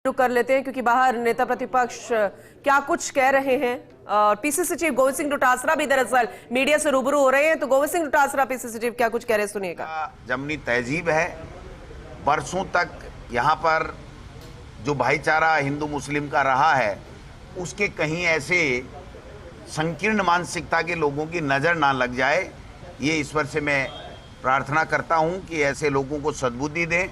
शुरू कर लेते हैं क्योंकि बाहर नेता प्रतिपक्ष क्या कुछ कह रहे हैं। पीसीसी चीफ गोविंद सिंह डोटासरा भी दरअसल मीडिया से रूबरू हो रहे हैं। तो गोविंद सिंह डोटासरा पीसीसी चीफ क्या कुछ कह रहे हैं, सुनिएगा। जमनी तहजीब है, बरसों तक यहाँ पर जो भाईचारा हिंदू मुस्लिम का रहा है उसके कहीं ऐसे संकीर्ण मानसिकता के लोगों की नज़र ना लग जाए, ये ईश्वर से मैं प्रार्थना करता हूँ कि ऐसे लोगों को सद्बुद्धि दें।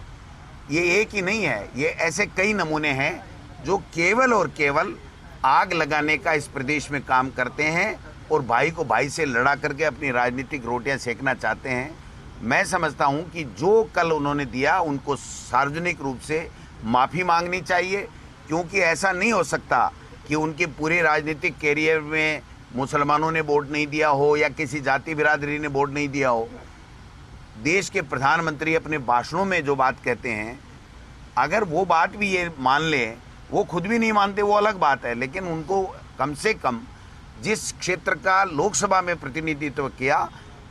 ये एक ही नहीं है, ये ऐसे कई नमूने हैं जो केवल और केवल आग लगाने का इस प्रदेश में काम करते हैं और भाई को भाई से लड़ा करके अपनी राजनीतिक रोटियां सेकना चाहते हैं। मैं समझता हूं कि जो कल उन्होंने दिया उनको सार्वजनिक रूप से माफ़ी मांगनी चाहिए, क्योंकि ऐसा नहीं हो सकता कि उनके पूरे राजनीतिक कैरियर में मुसलमानों ने वोट नहीं दिया हो या किसी जाति बिरादरी ने वोट नहीं दिया हो। देश के प्रधानमंत्री अपने भाषणों में जो बात कहते हैं, अगर वो बात भी ये मान लें, वो खुद भी नहीं मानते वो अलग बात है, लेकिन उनको कम से कम जिस क्षेत्र का लोकसभा में प्रतिनिधित्व किया,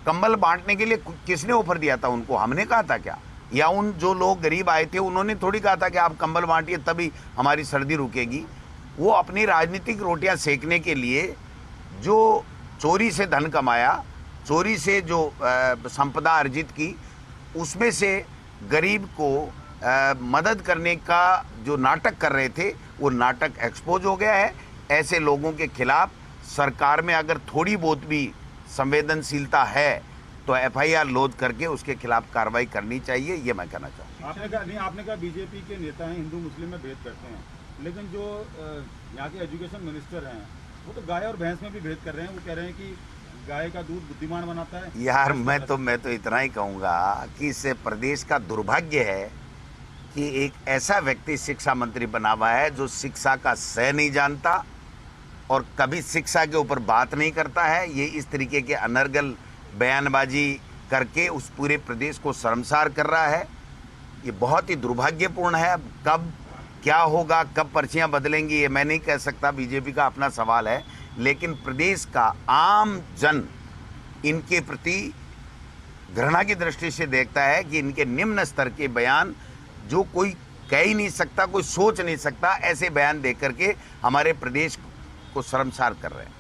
कंबल बांटने के लिए किसने ऑफर दिया था उनको? हमने कहा था क्या? या उन जो लोग गरीब आए थे उन्होंने थोड़ी कहा था कि आप कंबल बांटिए तभी हमारी सर्दी रुकेगी? वो अपनी राजनीतिक रोटियां सेकने के लिए जो चोरी से धन कमाया, चोरी से जो संपदा अर्जित की, उसमें से गरीब को मदद करने का जो नाटक कर रहे थे वो नाटक एक्सपोज हो गया है। ऐसे लोगों के खिलाफ सरकार में अगर थोड़ी बहुत भी संवेदनशीलता है तो एफआईआर लोड करके उसके खिलाफ कार्रवाई करनी चाहिए, ये मैं कहना चाहूँगा। आपने कहा बीजेपी के नेता हैं हिंदू मुस्लिम में भेद करते हैं, लेकिन जो यहाँ के एजुकेशन मिनिस्टर हैं वो तो गाय और भैंस में भी भेद कर रहे हैं। वो कह रहे हैं कि गाय का दूध बुद्धिमान बनाता है। यार मैं तो इतना ही कहूँगा कि इस प्रदेश का दुर्भाग्य है कि एक ऐसा व्यक्ति शिक्षा मंत्री बना हुआ है जो शिक्षा का सह नहीं जानता और कभी शिक्षा के ऊपर बात नहीं करता है। ये इस तरीके के अनर्गल बयानबाजी करके उस पूरे प्रदेश को शर्मसार कर रहा है। ये बहुत ही दुर्भाग्यपूर्ण है। अब कब क्या होगा, कब पर्चियां बदलेंगी, ये मैं नहीं कह सकता, बीजेपी का अपना सवाल है। लेकिन प्रदेश का आम जन इनके प्रति घृणा की दृष्टि से देखता है कि इनके निम्न स्तर के बयान जो कोई कह ही नहीं सकता, कोई सोच नहीं सकता, ऐसे बयान देख करके हमारे प्रदेश को शर्मसार कर रहे हैं।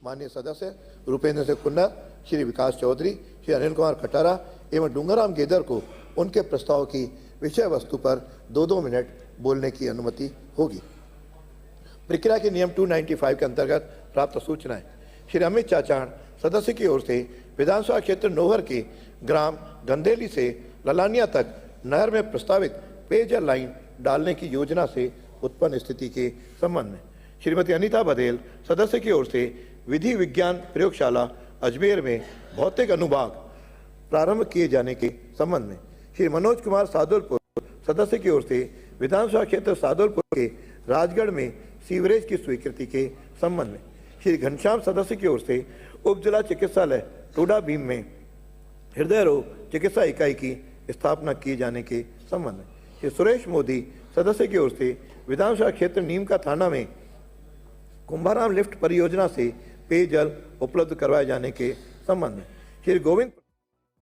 माननीय सदस्य रूपेंद्र सिंह कुन्ना, श्री विकास चौधरी, श्री अनिल कुमार खटारा एवं डूंगरराम गेदर को उनके प्रस्ताव की विषय वस्तु पर 2-2 मिनट बोलने की अनुमति होगी। प्रक्रिया के नियम 295 के अंतर्गत प्राप्त सूचनाएं। श्री अमित चाचाण सदस्य की ओर से विधानसभा क्षेत्र नोहर के ग्राम गंदेली से ललानिया तक नहर में प्रस्तावित पेयजल लाइन डालने की योजना से उत्पन्न स्थिति के संबंध में। श्रीमती अनीता बघेल सदस्य की ओर से विधि विज्ञान प्रयोगशाला अजमेर में भौतिक अनुभाग प्रारंभ किए जाने के संबंध में। श्री मनोज कुमार सादुलपुर सदस्य की ओर से विधानसभा क्षेत्र सादुलपुर के राजगढ़ में सीवरेज की स्वीकृति के संबंध में। श्री घनश्याम सदस्य की ओर से उप जिला चिकित्सालय टोडा भीम में हृदय रोग चिकित्सा इकाई की स्थापना किए जाने के संबंध में। श्री सुरेश मोदी सदस्य की ओर से विधानसभा क्षेत्र नीम का थाना में कुंभाराम लिफ्ट परियोजना से पेयजल उपलब्ध करवाए जाने के संबंध में। श्री गोविंद